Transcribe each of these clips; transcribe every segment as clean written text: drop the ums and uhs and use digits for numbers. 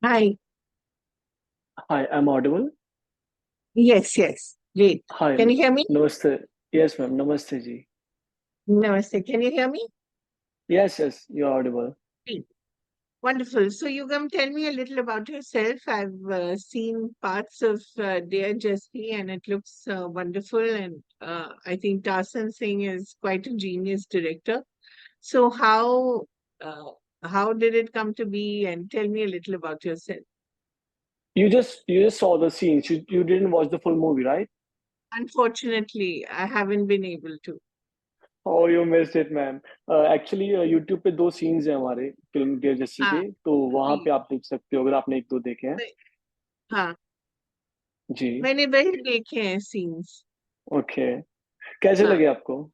Hi. Hi, I'm audible. Yes, yes. Great. Hi, Can you hear me? namaste. Yes, ma'am. Namaste, ji. Namaste. Can you hear me? Yes, you're audible. Great. Wonderful. So you come tell me a little about yourself. I've seen parts of Dear Jaspi and it looks wonderful. And I think Tasan Singh is quite a genius director. So uh, how did it come to be? And tell me a little about yourself. You just saw the scenes. You didn't watch the full movie, right? Unfortunately, I haven't been able to. Oh, you missed it, ma'am. Actually YouTube पे दो scenes हैं हमारे film dear Jassi हाँ के, तो वहां जी पे आप देख सकते हो अगर आपने एक दो देखे हैं. मैं- हाँ जी. मैंने वही देखे हैं सीन्स ओके. कैसे हाँ लगे आपको?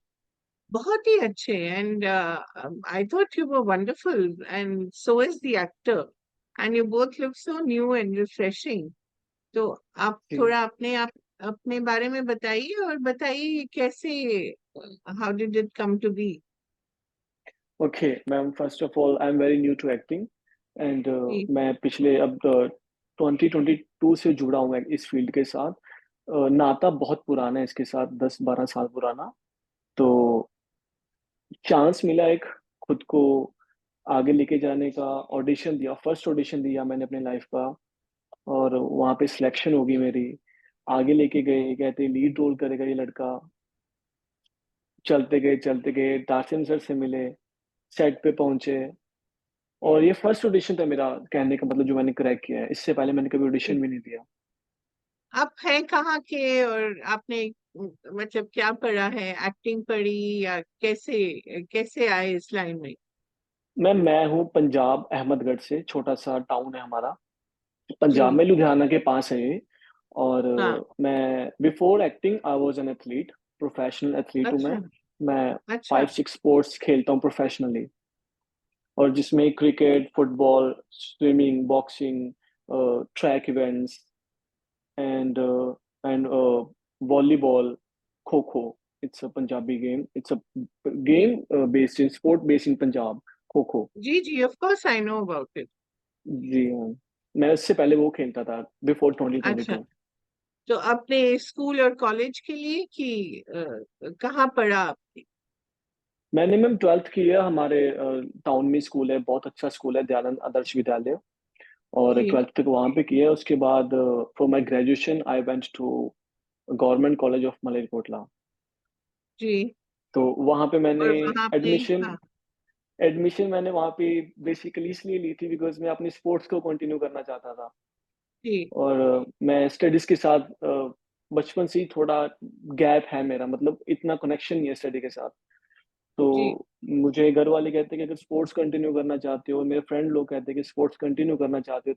बहुत ही अच्छे and I thought you were wonderful and so is the actor and you both look so new and refreshing तो आप जी. थोड़ा अपने बारे में बताइए और बताइए ये कैसे how did it come to be okay ma'am, first of all I am very new to acting and जी मैं पिछले अब 2022 से जुड़ा हूँ इस फील्ड के साथ. नाता बहुत पुराना है इसके साथ, 10-12 साल पुराना. तो चांस मिला एक खुद को आगे लेके जाने का. ऑडिशन दिया, फर्स्ट ऑडिशन दिया मैंने अपने लाइफ का, और वहाँ पे सिलेक्शन होगी मेरी. आगे लेके गए, कहते लीड रोल करेगा ये लड़का. चलते गए दार्शन सर से मिले, सेट पे पहुंचे, और ये फर्स्ट ऑडिशन था मेरा. कहने का मतलब जो मैंने क्रैक किया है, इससे पहले मैंने कभी जी ऑडिशन भी नहीं दिया. आप हैं कहाँ के और आपने मतलब क्या पढ़ा है एक्टिंग पढ़ी या कैसे कैसे आए इस लाइन में मैं हूँ पंजाब, अहमदगढ़ से, छोटा सा टाउन है हमारा. पंजाब जी में लुधियाना के पास है ये. और हाँ मैं before acting I was an athlete. Professional athlete हूँ मैं. अच्छा मैं अच्छा 5-6 स्पोर्ट्स खेलता हूँ प्रोफेशनली, और जिसमें cricket, football, swimming, boxing, track events, and and volleyball, kho kho. It's a Punjabi game. It's a जी game based in sport based in Punjab. Kho kho. जी जी of course I know about it जी हाँ. मैं उससे पहले वो खेलता था बिफोर अच्छा 2022. तो आपने स्कूल और कॉलेज के लिए कि कहाँ पढ़ा आपने मैंने मैम 12th किया हमारे टाउन में. स्कूल है, बहुत अच्छा स्कूल है, दयानंद आदर्श विद्यालय. और जी 12th तक वहाँ पे किया. उसके बाद for my graduation I went to government college of Malerkotla. जी तो वहाँ पे मैंने और वहाँ पे एडमिशन हाँ एडमिशन मैंने वहाँ पे बेसिकली इसलिए ली थी बिकॉज मैं अपनी स्पोर्ट्स को कंटिन्यू करना चाहता था. जी और मैं स्टडीज के साथ बचपन से ही थोड़ा गैप है मेरा, मतलब इतना कनेक्शन नहीं है स्टडी के साथ. तो जी मुझे घर वाले कहते हैं कि अगर स्पोर्ट्स कंटिन्यू करना चाहते हो, और मेरे फ्रेंड लोग कहते हैं कि स्पोर्ट्स कंटिन्यू करना चाहते हो,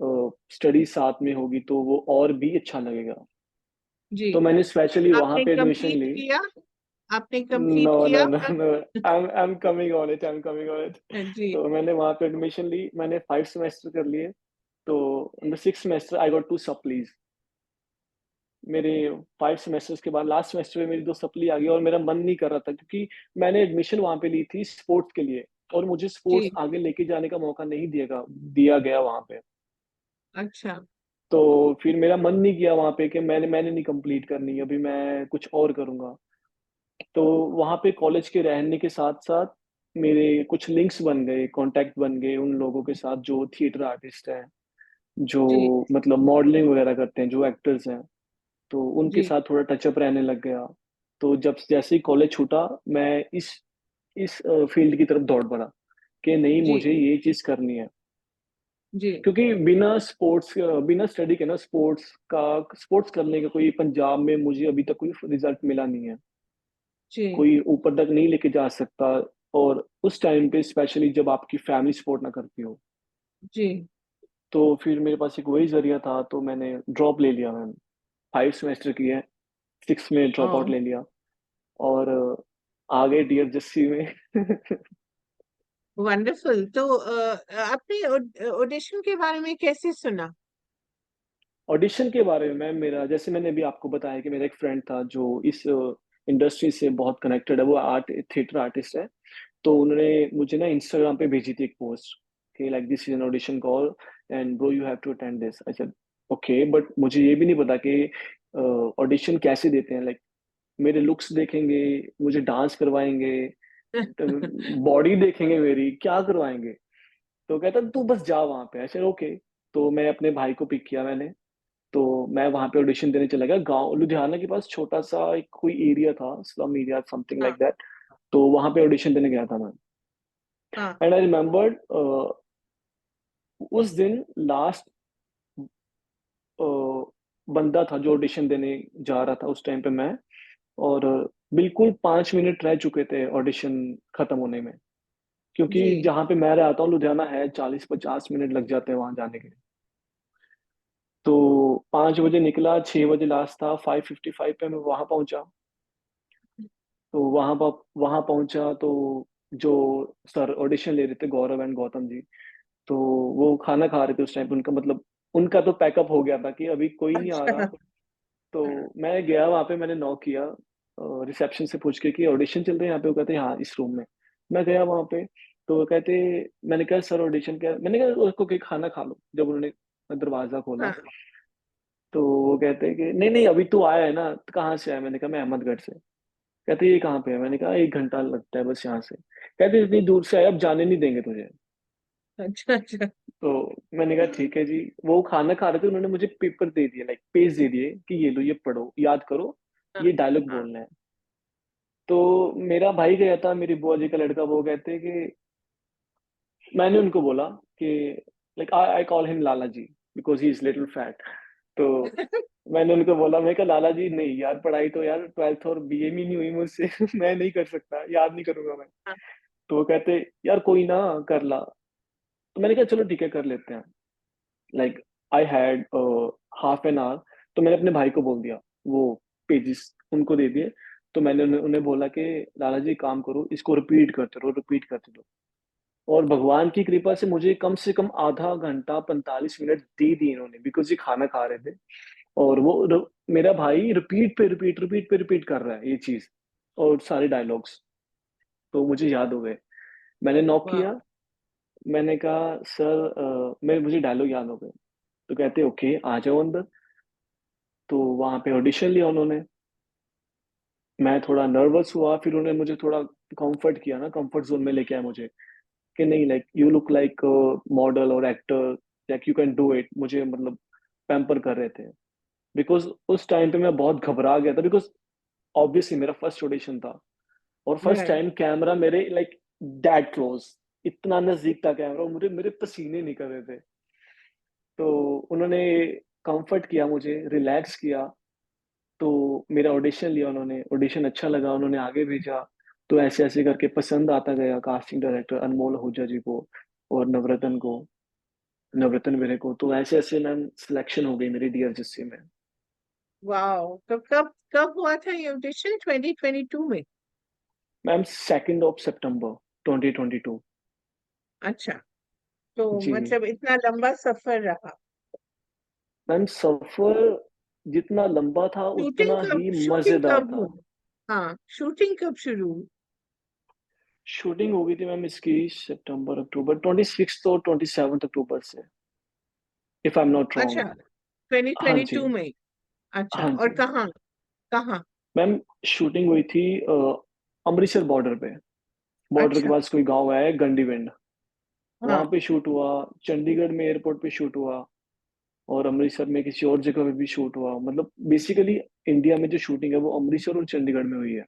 तो स्टडी साथ में होगी तो वो और भी अच्छा लगेगा. जी तो मैंने स्पेशली वहां आपने पे एडमिशन कंप्लीट ली. किया आपने नो कंप्लीट नो किया no no. I am coming on it, जी तो मैंने वहां पे एडमिशन ली. मैंने 5 सेमेस्टर कर लिए. तो in the 6th semester I got 2 सप्लीज. मेरे 5 सेमेस्टर्स के बाद लास्ट सेमेस्टर में मेरी 2 सप्ली आ गई, और मेरा मन नहीं कर रहा था क्योंकि मैंने एडमिशन वहां पे ली थी स्पोर्ट्स के लिए, और मुझे स्पोर्ट्स जी आगे लेके जाने का मौका नहीं दिया गया वहां पे. अच्छा तो फिर मेरा मन नहीं किया वहां पे कि मैंने नहीं कंप्लीट करनी, अभी मैं कुछ और करूंगा. तो वहां पे कॉलेज के रहने के साथ साथ मेरे कुछ लिंक्स बन गए, कांटेक्ट बन गए उन लोगों के साथ जो थिएटर आर्टिस्ट हैं, जो जी मतलब मॉडलिंग वगैरह करते हैं, जो एक्टर्स हैं. तो उनके जी साथ थोड़ा टचअप रहने लग गया. तो जब जैसे ही कॉलेज छूटा, मैं इस फील्ड की तरफ दौड़ पड़ा कि नहीं, जी मुझे ये चीज करनी है. जी क्योंकि बिना स्टडी के ना, स्पोर्ट्स करने का कोई पंजाब में मुझे अभी तक कोई रिजल्ट मिला नहीं है. जी कोई ऊपर तक नहीं लेके जा सकता. और उस टाइम पे स्पेशली जब आपकी फैमिली सपोर्ट ना करती हो. जी तो फिर मेरे पास एक वही जरिया था, तो मैंने ड्रॉप ले लिया. मैंने 5 सेमेस्टर किए, 6 में ड्रॉप आउट ओ ले लिया, और आगे डियर जस्सी में. वंडरफुल तो आपने ऑडिशन के बारे में कैसे सुना ऑडिशन के बारे में मेरा, जैसे मैंने अभी आपको बताया कि मेरा एक फ्रेंड था जो इस इंडस्ट्री से बहुत कनेक्टेड है, वो थिएटर आर्टिस्ट है. तो उन्होंने मुझे ना इंस्टाग्राम पे भेजी थी एक पोस्ट कि like this is an audition call and bro you have to attend this. I said okay, but मुझे ये भी नहीं पता कि ऑडिशन कैसे देते हैं। लाइक मेरे लुक्स देखेंगे, मुझे डांस करवाएंगे, बॉडी देखेंगे, मेरी क्या करवाएंगे। तो कहता तू बस जा वहां पे। ऐसे ओके। तो मैं अपने भाई को पिक किया मैंने। तो मैं वहां पे ऑडिशन देने चला गया। गांव लुधियाना के पास छोटा सा एक कोई एरिया था, स्लम एरिया समथिंग लाइक हाँ दैट। तो वहां पे ऑडिशन देने गया था मैं। हाँ एंड आई रिमेम्बर्ड उस दिन लास्ट बंदा था जो ऑडिशन देने जा रहा था उस टाइम पे मैं। और बिल्कुल 5 मिनट रह चुके थे ऑडिशन खत्म होने में, क्योंकि जी जहाँ पे मैं रहता हूँ लुधियाना है, 40-50 मिनट लग जाते हैं वहां जाने के लिए। तो 5 बजे निकला, 6 बजे लास्ट था, 5:55 पे मैं वहां पहुंचा। तो वहां पहुंचा तो जो सर ऑडिशन ले रहे थे, गौरव एंड गौतम जी, तो वो खाना खा रहे थे उस टाइम पे। उनका मतलब उनका तो पैकअप हो गया था कि अभी कोई नहीं आ रहा। अच्छा तो मैं गया वहां पे, मैंने नॉक किया रिसेप्शन से पूछ के कि ऑडिशन चल रहे हैं यहाँ पे। वो कहते हैं हाँ इस रूम में। मैं गया वहां पे। तो वो कहते, मैंने कहा सर ऑडिशन क्या, मैंने कहा उसको कि खाना खा लो। जब उन्होंने दरवाजा खोला हाँ तो वो कहते हैं कि नहीं नहीं अभी तू आया है ना, तो कहाँ से आया। मैंने कहा मैं अहमदगढ़ से। कहते ये कहाँ पे है। मैंने कहा 1 घंटा लगता है बस यहाँ से। कहते इतनी दूर से आया, अब जाने नहीं देंगे तुझे। अच्छा अच्छा तो मैंने कहा ठीक है जी। वो खाना खा रहे थे, उन्होंने मुझे पेपर दे दिए, लाइक पेज दे दिए कि ये लो, ये पढ़ो, याद करो, हाँ ये डायलॉग हाँ बोलना है। तो मेरा भाई गया था, मेरी बुआ जी का लड़का, वो कहते कि मैंने उनको बोला कि like I I call him Lala ji because he is little fat. तो मैंने उनको बोला, मैं कहा लाला जी नहीं यार, पढ़ाई तो यार 12th और बीए में नहीं हुई मुझसे। मैं नहीं कर सकता, याद नहीं करूंगा मैं। हाँ, तो वो कहते यार कोई ना, कर ला। तो मैंने कहा चलो ठीक है कर लेते हैं। Like I had half an hour. तो मैंने अपने भाई को बोल दिया, वो पेजेस उनको दे दिए। तो मैंने उन्हें बोला कि लाला जी काम करो, इसको रिपीट करते रहो, रिपीट करते रहो। और भगवान की कृपा से कम आधा घंटा 45 मिनट दे दिए इन्होंने, बिकॉज ये खाना खा रहे थे। और मेरा भाई रिपीट पे रिपीट, रिपीट पे रिपीट कर रहा है ये चीज, और सारे डायलॉग्स तो मुझे याद हो गए। मैंने नॉक वाह किया। मैंने कहा सर मैं मुझे डायलॉग याद हो गए। तो कहते ओके आ जाओ अंदर। तो वहां पे ऑडिशन लिया उन्होंने। मैं थोड़ा नर्वस हुआ, फिर उन्होंने मुझे थोड़ा कंफर्ट किया ना, कंफर्ट जोन में लेके आया मुझे कि नहीं like you look like model और actor, like you can do it. मुझे मतलब पैम्पर कर रहे थे, बिकॉज उस टाइम पे मैं बहुत घबरा गया था, बिकॉज ऑब्वियसली मेरा फर्स्ट ऑडिशन था। और फर्स्ट राइट टाइम कैमरा मेरे लाइक दैट क्लोज, इतना नजदीक था कैमरा, और मुझे मेरे पसीने निकल रहे थे। तो उन्होंने कंफर्ट किया, मुझे रिलैक्स किया। तो मेरा ऑडिशन लिया उन्होंने, ऑडिशन अच्छा लगा, उन्होंने आगे भेजा। तो ऐसे ऐसे करके पसंद आता गया कास्टिंग डायरेक्टर अनमोल आहूजा जी को, और नवरत्न को, नवरत्न मेरे को। तो ऐसे ऐसे मैम सिलेक्शन हो गई मेरी डीएलजीसी में। वाओ कब कब कब हुआ था ये ऑडिशन 2022 में मैम 2 सितंबर 2022। अच्छा तो जी मतलब इतना लंबा सफर रहा मैम, सफर जितना लंबा था उतना ही शूटिंग मजेदार कब था। हुई हाँ शूटिंग कब शुरू हुई शूटिंग हो गई थी मैम इसकी सितंबर अक्टूबर 26 और 27 अक्टूबर से, इफ आई एम नॉट अच्छा रॉन्ग। हाँ जी। 2022 में अच्छा हाँ और जी कहाँ कहाँ मैम, शूटिंग हुई थी अमृतसर बॉर्डर पे। बॉर्डर के अच्छा पास कोई गांव है गंडीविंड, वहां हाँ पे शूट हुआ। चंडीगढ़ में एयरपोर्ट पे शूट हुआ। और अमृतसर में किसी और जगह पे भी शूट हुआ। मतलब बेसिकली इंडिया में जो शूटिंग है वो अमृतसर और चंडीगढ़ में हुई है।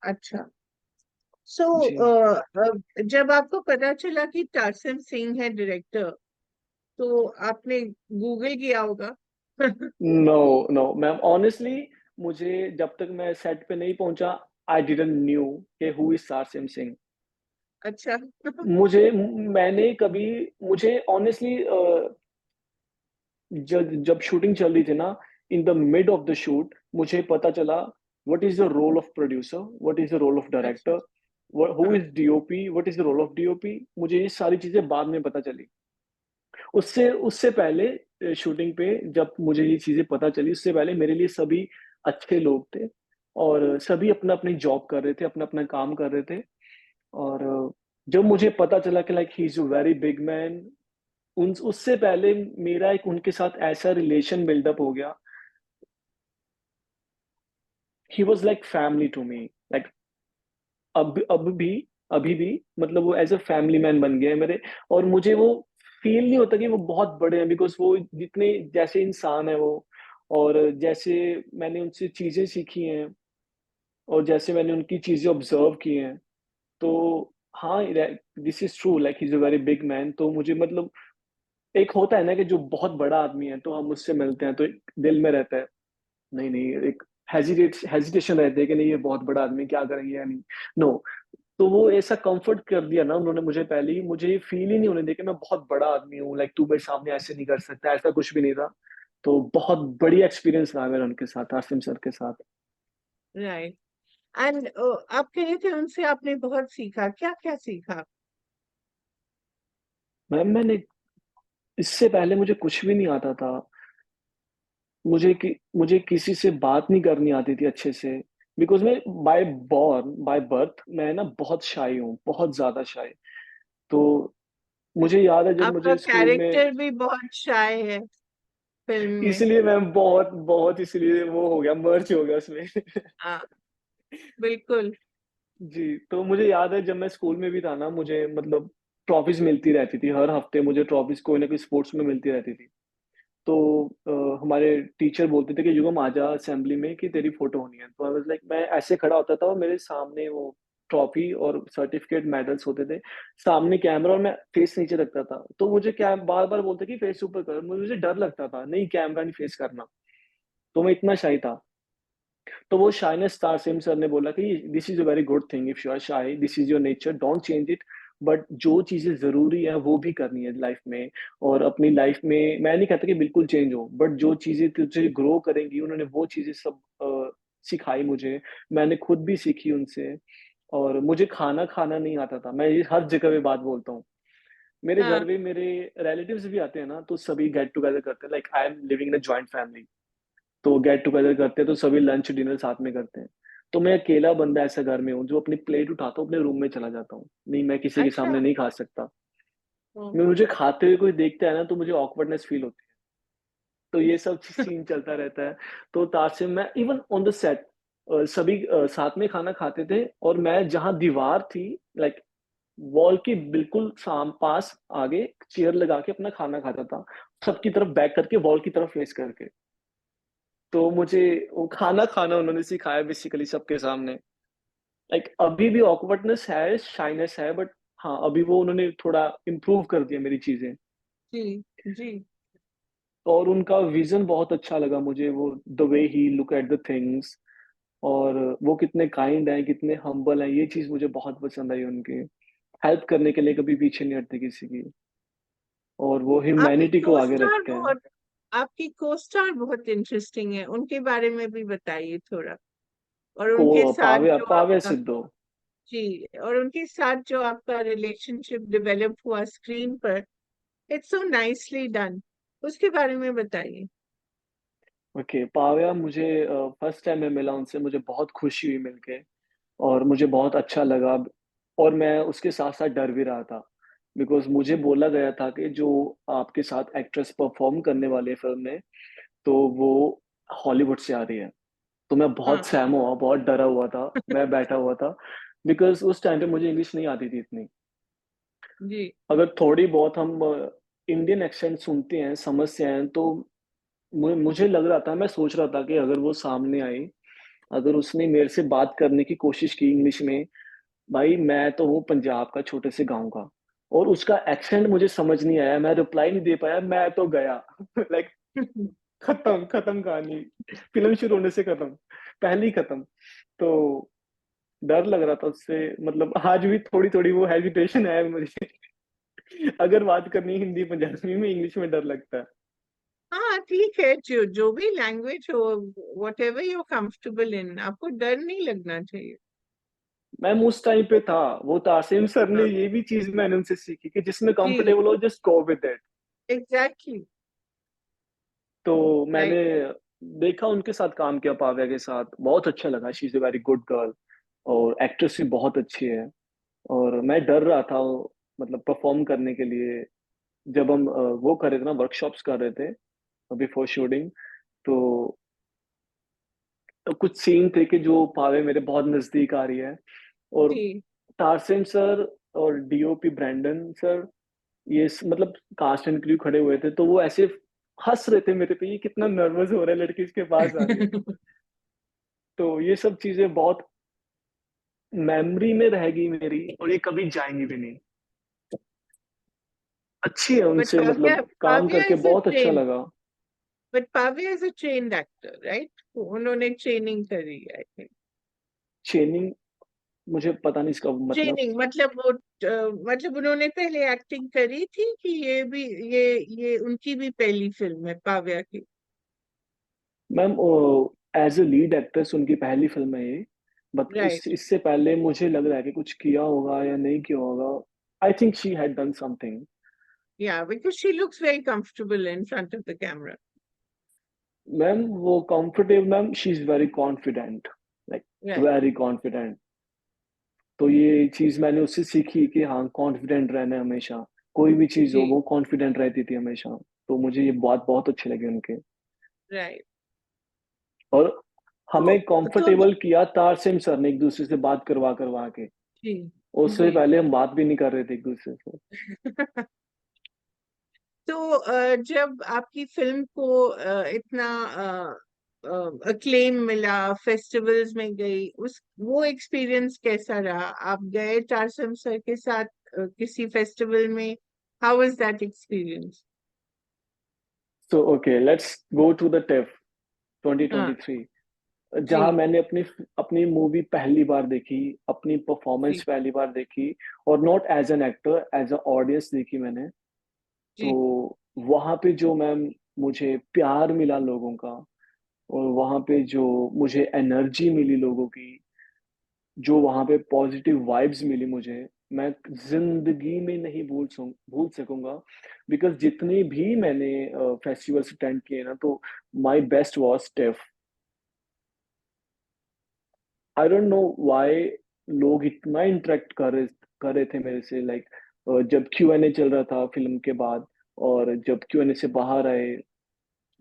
अच्छा सो जी। जब आपको पता चला कि टारसन सिंह है डायरेक्टर तो आपने गूगल किया होगा नो नो मैम, ऑनेस्टली मुझे जब तक मैं सेट पे नहीं पहुंचा, आई डिडंट न्यू कि हु इज तारसेम सिंह। अच्छा मुझे मैंने कभी मुझे ऑनेस्टली जब जब शूटिंग चल रही थी ना, in the mid of the shoot मुझे पता चला what is the role of producer, what is the role of अच्छा डायरेक्टर, हु हाँ is DOP, what is the role of DOP. मुझे ये सारी चीजें बाद में पता चली। उससे उससे पहले शूटिंग पे जब मुझे ये चीजें पता चली, उससे पहले मेरे लिए सभी अच्छे लोग थे, और सभी अपना अपनी जॉब कर रहे थे, अपना अपना काम कर रहे थे। और जब मुझे पता चला कि like he is a very big man, उन उससे पहले मेरा एक उनके साथ ऐसा रिलेशन बिल्डअप हो गया। He was like family to me, like अब भी, अभी भी मतलब वो एज अ फैमिली मैन बन गए हैं मेरे। और मुझे वो फील नहीं होता कि वो बहुत बड़े हैं, बिकॉज वो जितने जैसे इंसान है वो, और जैसे मैंने उनसे चीजें सीखी हैं, और जैसे मैंने उनकी चीजें ऑब्जर्व की हैं, तो हाँ, this is true, like he is a very big man. तो मुझे मतलब एक होता है ना कि जो बहुत बड़ा आदमी है तो हम उससे मिलते हैं तो एक दिल में रहता है, नहीं नहीं, एक हेजिटेशन रहती है कि नहीं ये बहुत बड़ा आदमी, क्या करेंगे या नहीं। नो, तो वो ऐसा कंफर्ट कर दिया ना उन्होंने मुझे, पहले ही मुझे ये फील ही नहीं होने दिया कि मैं बहुत बड़ा आदमी हूँ, लाइक तू मेरे सामने ऐसे नहीं कर सकता, ऐसा कुछ भी नहीं था। तो बहुत बढ़िया एक्सपीरियंस रहा मेरा उनके साथ, आसिम सर के साथ। राइट। एंड आप कह रहे थे उनसे आपने बहुत सीखा, क्या क्या सीखा? मैंने इससे पहले मुझे कुछ भी नहीं आता था। मुझे किसी से बात नहीं करनी आती थी अच्छे से, बिकॉज मैं बाय बर्थ मैं ना बहुत शाई हूँ, बहुत ज्यादा शाई। तो मुझे याद है जब आपका मुझे स्कूल में, कैरेक्टर भी बहुत शाय है फिल्म में। इसलिए मैं बहुत बहुत इसलिए वो हो गया, मर्ज हो गया उसमें। हाँ, बिल्कुल। जी, तो मुझे याद है जब मैं स्कूल में भी था ना, मुझे मतलब ट्रॉफीज मिलती रहती थी, हर हफ्ते मुझे ट्रॉफीज कोई ना कोई स्पोर्ट्स में मिलती रहती थी। तो हमारे टीचर बोलते थे कि युगम आजा असेंबली में कि तेरी फोटो होनी है। तो आई वाज लाइक, मैं ऐसे खड़ा होता था और मेरे सामने वो ट्रॉफी और सर्टिफिकेट मेडल्स होते थे, सामने कैमरा, और मैं फेस नीचे रखता था। तो मुझे क्या बार बार बोलते कि फेस ऊपर कर, मुझे डर लगता था, नहीं कैमरा नहीं फेस करना। तो मैं इतना शाई था। तो वो शाइनेस था, सिम सर ने बोला कि this is a very good thing, if you are shy this is your nature, don't change it. But जो चीजें जरूरी है वो भी करनी है लाइफ में। और अपनी लाइफ में मैं नहीं कहता कि बिल्कुल चेंज हो, बट जो चीजें तुझे ग्रो करेंगी, उन्होंने वो चीजें सब सिखाई मुझे। मैंने खुद भी सीखी उनसे। और मुझे खाना खाना नहीं आता था, मैं ये हर जगह पे बात बोलता हूँ। मेरे घर हाँ, पे मेरे रिलेटिव्स भी आते हैं ना, तो सभी गेट टुगेदर करते हैं, like I am living in a joint family. तो गेट टुगेदर करते हैं तो सभी लंच डिनर साथ में करते हैं। तो मैं अकेला बंदा ऐसा घर में हूँ जो अपनी प्लेट उठाता हूँ अपने रूम में चला जाता हूँ, नहीं मैं किसी के अच्छा। सामने नहीं खा सकता। हम्म, मैं मुझे खाते हुए कोई देखता है ना तो मुझे ऑकवर्डनेस फील होती है। तो ये सब सीन चलता रहता है। तो तासिम, मैं इवन ऑन द सेट सभी साथ में खाना खाते थे, और मैं जहाँ दीवार थी, लाइक वॉल के बिल्कुल पास आगे चेयर लगा के अपना खाना खाता था, सबकी तरफ बैक करके, वॉल की तरफ फेस करके। तो मुझे वो खाना खाना उन्होंने सिखाया बेसिकली सबके सामने। लाइक अभी भी ऑकवर्डनेस है, शाइनेस है, बट हाँ, अभी वो उन्होंने थोड़ा इम्प्रूव कर दिया मेरी चीजें। जी, जी। और उनका विजन बहुत अच्छा लगा मुझे, वो the way he look at the things, और वो कितने काइंड हैं, कितने हम्बल हैं, ये चीज मुझे बहुत पसंद आई उनकी। हेल्प करने के लिए कभी पीछे नहीं हटते किसी की, और वो आपकी ह्यूमैनिटी को आगे को-स्टार रखते हैं। बहुत आपकी को-स्टार बहुत इंटरेस्टिंग है, उनके बारे में भी बताइए थोड़ा। और को उनके साथ पावे जो पावे आपका, सिद्धू। जी, और उनके साथ जो आपका रिलेशनशिप डेवलप हुआ स्क्रीन पर, इट्स सो नाइसली डन, उसके बारे में बताइए। ओके, पाव्या मुझे फर्स्ट टाइम मैं मिला उनसे, मुझे बहुत खुशी हुई मिलके, और मुझे बहुत अच्छा लगा। और मैं उसके साथ साथ डर भी रहा था, बिकॉज मुझे बोला गया था कि जो आपके साथ एक्ट्रेस परफॉर्म करने वाली है फिल्म में, तो वो हॉलीवुड से आ रही है। तो मैं बहुत हाँ, सहमा हुआ, बहुत डरा हुआ था, मैं बैठा हुआ था, बिकॉज उस टाइम पे मुझे इंग्लिश नहीं आती थी इतनी। जी, अगर थोड़ी बहुत हम इंडियन एक्सेंट सुनते हैं, समझते हैं, तो मुझे लग रहा था, मैं सोच रहा था कि अगर वो सामने आई, अगर उसने मेरे से बात करने की कोशिश की इंग्लिश में, भाई मैं तो हूँ पंजाब का, छोटे से गांव का, और उसका एक्सेंट मुझे समझ नहीं आया, मैं रिप्लाई नहीं दे पाया, मैं तो गया। लाइक खत्म खत्म कहानी, फिल्म शुरू होने से खत्म, पहले ही खत्म। तो डर लग रहा था उससे, मतलब आज भी थोड़ी थोड़ी वो हेजिटेशन है मुझे। अगर बात करनी है हिंदी पंजाबी में, इंग्लिश में डर लगता है। हाँ, ठीक है, जो जो भी लैंग्वेज हो, what ever you comfortable in, आपको डर नहीं लगना चाहिए। मैम उस टाइम पे था, वो तासीम सर ने, हाँ, ये भी चीज मैंने उनसे सीखी कि जिसमें जी, कंफर्टेबल हो just go with it. Exactly. तो मैंने राइट। देखा, उनके साथ काम किया, पाव्या के साथ बहुत अच्छा लगा, she is a very good girl, और एक्ट्रेस भी बहुत अच्छी है। और मैं डर रहा था मतलब परफॉर्म करने के लिए। जब हम वो कर रहे थे ना, वर्कशॉप्स कर रहे थे बिफोर शूटिंग, तो कुछ सीन थे कि जो पावे मेरे बहुत नजदीक आ रही है। और जी। तारसेम सर और डीओपी ब्रैंडन सर, मतलब कास्ट एंड क्रू खड़े हुए थे, तो वो ऐसे हंस रहे थे मेरे पे, ये कितना नर्वस हो रहा है लड़की इसके पास आ रही है। तो ये सब चीजें बहुत मेमोरी में रहेगी मेरी, और ये कभी जाएंगी भी नहीं। अच्छी है But उनसे, Pavya, मतलब काम Pavya करके is a बहुत अच्छा trained, लगा। but Pavya is a trained actor, right? उन्होंने ट्रेनिंग करी, I think. ट्रेनिंग, मुझे पता नहीं इसका मतलब। ट्रेनिंग मतलब वो मतलब उन्होंने पहले एक्टिंग करी थी कि ये भी, ये उनकी भी पहली फिल्म है पाव्या की? Ma'am, as a lead actress उनकी पहली फिल्म है ये। But right. इससे पहले मुझे लग रहा है कि कुछ किया होगा या नहीं किया होगा। I think she had done something. Yeah, because she looks very comfortable in front of the camera. Ma'am वो comfortable, ma'am she is very confident, like Right. Very confident. तो ये चीज मैंने उससे सीखी कि हाँ, कॉन्फिडेंट रहना है हमेशा। कोई भी चीज हो, जी। वो कॉन्फिडेंट रहती थी हमेशा। तो मुझे ये बात बहुत अच्छी लगी उनके। राइट। और तो हमें तो कंफर्टेबल किया तारसेम सर ने एक दूसरे से बात करवा करवा के। जी। उससे जी। पहले हम बात भी नहीं कर रहे थे एक दूसरे से। तो जब आपकी फिल्म को इतना अक्लेम मिला, फेस्टिवल्स में गई, उस वो एक्सपीरियंस कैसा रहा? आप गए टारसम सर के साथ किसी फेस्टिवल में? How was that experience? So okay, let's go to the TIFF हाँ। 2023, जहां जी। मैंने अपनी अपनी मूवी पहली बार देखी, अपनी परफॉर्मेंस जी। पहली बार देखी। और not as an actor, as a audience देखी मैंने। तो जी। वहां पे जो मैम मुझे प्यार मिला लोगों का, और वहां पे जो मुझे एनर्जी मिली लोगों की, जो वहां पे पॉजिटिव वाइब्स मिली मुझे, मैं जिंदगी में नहीं भूल सकूंगा। बिकॉज जितने भी मैंने फेस्टिवल्स अटेंड किए ना, तो my best was TIFF. I don't know why लोग इतना इंटरेक्ट कर रहे थे मेरे से, लाइक जब क्यू एन ए चल रहा था फिल्म के बाद, और जब क्यू एन ए से बाहर आए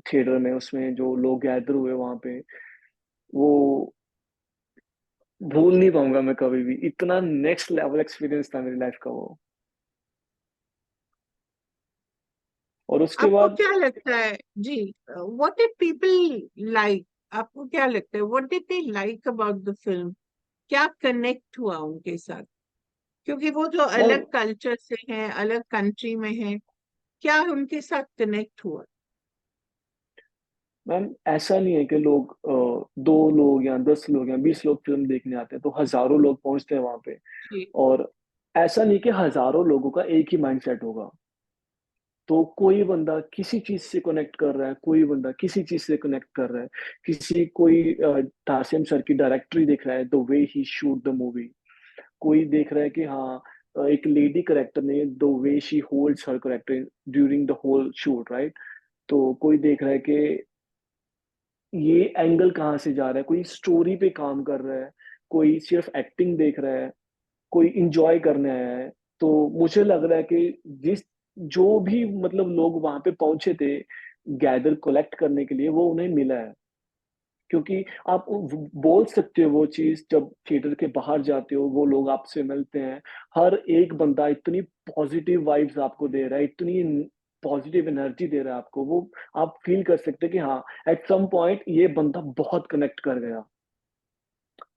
थिएटर में, उसमें जो लोग गैदर हुए वहां पे, वो भूल नहीं पाऊंगा मैं कभी भी। इतना नेक्स्ट लेवल एक्सपीरियंस था मेरी लाइफ का वो। और उसके आपको बाद क्या लगता है? जी। What did people like? आपको क्या लगता है, what did they like about the film? क्या कनेक्ट हुआ उनके साथ? क्योंकि वो जो मैम अलग कल्चर से हैं, अलग कंट्री में हैं, क्या उनके साथ कनेक्ट हुआ? मैम ऐसा नहीं है कि लोग 2 लोग या 10 लोग या 20 लोग फिल्म देखने आते हैं, तो हजारों लोग पहुंचते हैं वहां पे। जी। और ऐसा नहीं कि हजारों लोगों का एक ही माइंडसेट होगा। तो कोई बंदा किसी चीज से कनेक्ट कर रहा है, कोई बंदा किसी चीज से कनेक्ट कर रहा है। किसी कोई तासिम सर की डायरेक्टरी देख रहा है, the way he shoot the movie. कोई देख रहा है कि हाँ, एक लेडी करेक्टर ने the way she holds her character during the whole shoot, right. तो कोई देख रहा है कि ये एंगल कहाँ से जा रहा है, कोई स्टोरी पे काम कर रहा है, कोई सिर्फ एक्टिंग देख रहा है, कोई इंजॉय करने आया है। तो मुझे लग रहा है कि जिस जो भी मतलब लोग वहां पे पहुंचे थे गैदर कलेक्ट करने के लिए, वो उन्हें मिला है। क्योंकि आप बोल सकते हो वो चीज, जब थिएटर के बाहर जाते हो वो लोग आपसे मिलते हैं, हर एक बंदा इतनी पॉजिटिव वाइब्स आपको दे रहा है, इतनी पॉजिटिव एनर्जी दे रहा है आपको, वो आप फील कर सकते हैं कि हाँ, एट सम पॉइंट ये बंदा बहुत कनेक्ट कर गया।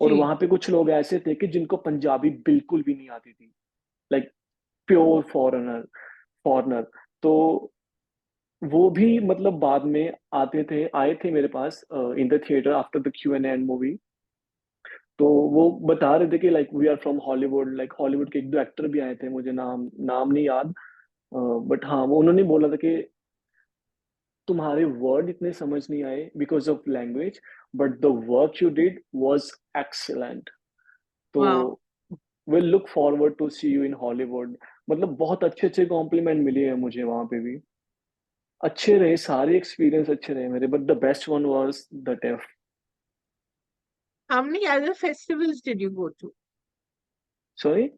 और जी। वहां पे कुछ लोग ऐसे थे कि जिनको पंजाबी बिल्कुल भी नहीं आती थी, लाइक प्योर फॉरेनर फॉरेनर। तो वो भी मतलब बाद में आए थे मेरे पास in the theatre after the Q and and movie. तो वो बता रहे थे कि like we are from Hollywood, like Hollywood के 1-2 एक्टर भी आए थे, मुझे नाम नाम नहीं याद। बट हाँ, वो उन्होंने बोला था कि तुम्हारे वर्ड इतने समझ नहीं आए because of language, but the work you did was excellent. तो वाह। Will look forward to see you in Hollywood. मतलब बहुत अच्छे अच्छे कॉम्प्लीमेंट मिले हैं मुझे वहां पे भी। अच्छे रहे सारे एक्सपीरियंस, अच्छे रहे मेरे, but the best one was the TIFF. How many other festivals did you go to? Sorry.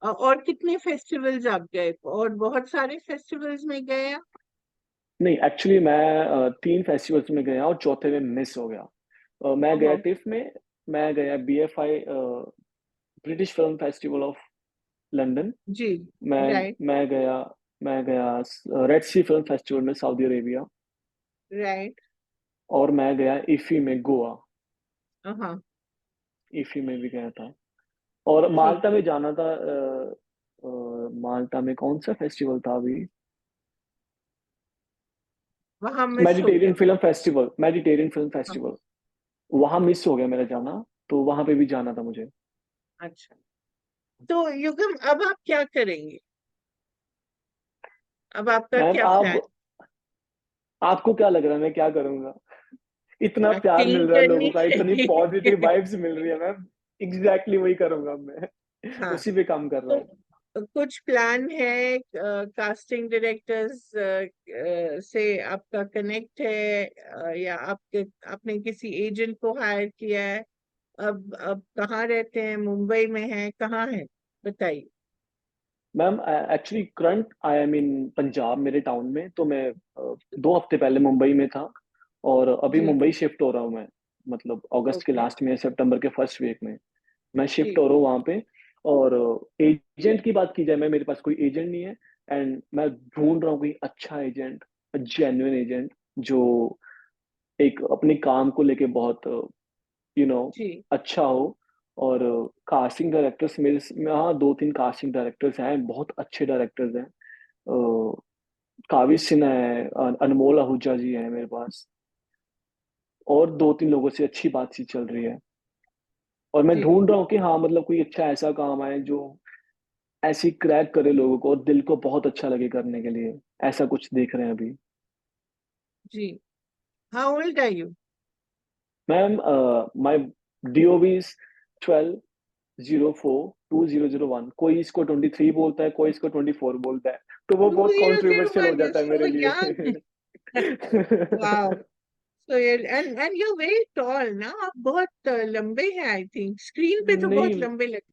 और कितने फेस्टिवल्स आप गए, और बहुत सारे फेस्टिवल्स में गए आप? नहीं, एक्चुअली मैं 3 फेस्टिवल्स में गया और चौथे में मिस हो गया। मैं गया ओहो, टिफ में, मैं गया BFI, British film festival of London. जी, मैं राइट, मैं गया मैं गया रेड सी फिल्म फेस्टिवल में सऊदी अरेबिया। राइट, और मैं गया इफी में गोवा। हाँ, इफी में भी गया था। और ठीक माल्टा है, में जाना था। माल्टा में कौन सा फेस्टिवल था अभी? वहां मिस हो गया। मेडिटेरियन फिल्म हाँ, फेस्टिवल, वहां मिस हो गया मेरा जाना। तो वहां पे भी जाना था मुझे। अच्छा, तो युगम अब आप क्या करेंगे? अब आपका मैम, क्या आप प्लान? आपको क्या लग रहा है मैं क्या करूंगा? इतना प्यार मिल एक्टिंग रहा है लोगों करनी का, इतनी पॉजिटिव चाहिए। वाइब्स मिल रही है मैम। एग्जैक्टली वही करूंगा मैं। हाँ, उसी पे काम कर रहा हूँ। तो कुछ प्लान है, कास्टिंग डायरेक्टर्स से आपका कनेक्ट है, या आपने किसी एजेंट को हायर किया है? अब कहाँ रहते हैं, मुंबई में है, कहाँ है, बताइए। Ma'am, actually current I am in Punjab, मेरे टाउन में। तो मैं 2 हफ्ते पहले मुंबई में था। और अभी जी, मुंबई शिफ्ट हो रहा हूँ मैं। मतलब अगस्त के ओके, लास्ट में, सितंबर के फर्स्ट वीक में मैं शिफ्ट ठीक, हो रहा हूँ वहाँ पे। और एजेंट की बात की जाए, मैं मेरे पास कोई एजेंट नहीं है। एंड मैं ढूंढ रहा हूँ कोई अच्छा एजेंट, जेन्युइन एजेंट, जो एक अपने काम को लेके बहुत यू नो जी, अच्छा हो। और कास्टिंग डायरेक्टर्स मेरे हाँ, 2-3 कास्टिंग डायरेक्टर्स हैं, बहुत अच्छे डायरेक्टर्स हैं। काविश सिन्हा है, अनमोल आहूजा जी है मेरे पास। और 2-3 लोगों से अच्छी बातचीत चल रही है। और मैं जी, ढूंढ रहा हूँ कि हाँ, मतलब कोई अच्छा ऐसा काम आए जो ऐसी क्रैक करे लोगों को और दिल को बहुत अच्छा लगे करने के लिए। ऐसा कुछ देख रहे हैं अभी। जी। How old are you? Ma'am, my DOB is 12/04/2001। कोई इसको 23 बोलता है, कोई इसको 24 बोलता है। तो वो बहुत कॉन्ट्रोवर्शियल हो 2001, you're जाता है so मेरे young. लिए। Wow. So you're, and you're very tall ना, आप बहुत लंबे हैं, आई थिंक स्क्रीन पे तो बहुत नहीं, लंबे लगते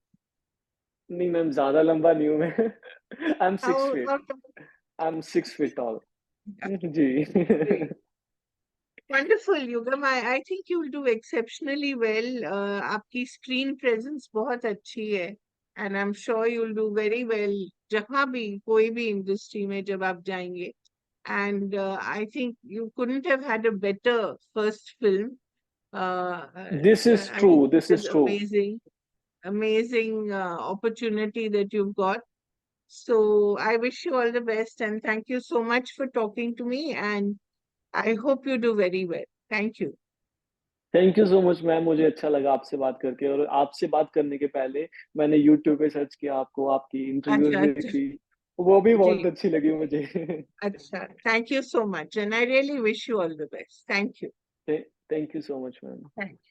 नहीं मैम, ज्यादा लंबा नहीं हूं मैं। आई एम हैं। 6 फीट। और आई एम 6 फीट टॉल। जी। Wonderful Yugam, I think you will do exceptionally well. आपकी स्क्रीन प्रेजेंस बहुत अच्छी है, and I am sure you will do very well जहाँ भी, कोई भी इंडस्ट्री में जब आप जाएंगे। And I think you couldn't have had a better first film. This is I true, mean, this it is is true. amazing, amazing opportunity that you've got. So I wish you all the best and thank you so much for talking to me. And I hope you do very well. Thank you. Thank you so much ma'am, मुझे अच्छा लगा आपसे बात करके। और आपसे बात करने के पहले मैंने यूट्यूब पे सर्च किया आपको, आपकी इंटरव्यूज अच्छा, अच्छा, देखी, वो भी जी, बहुत अच्छी लगी मुझे। अच्छा. Thank you so much. And I really wish you all the best. Thank you. Thank you so much ma'am. Thank you.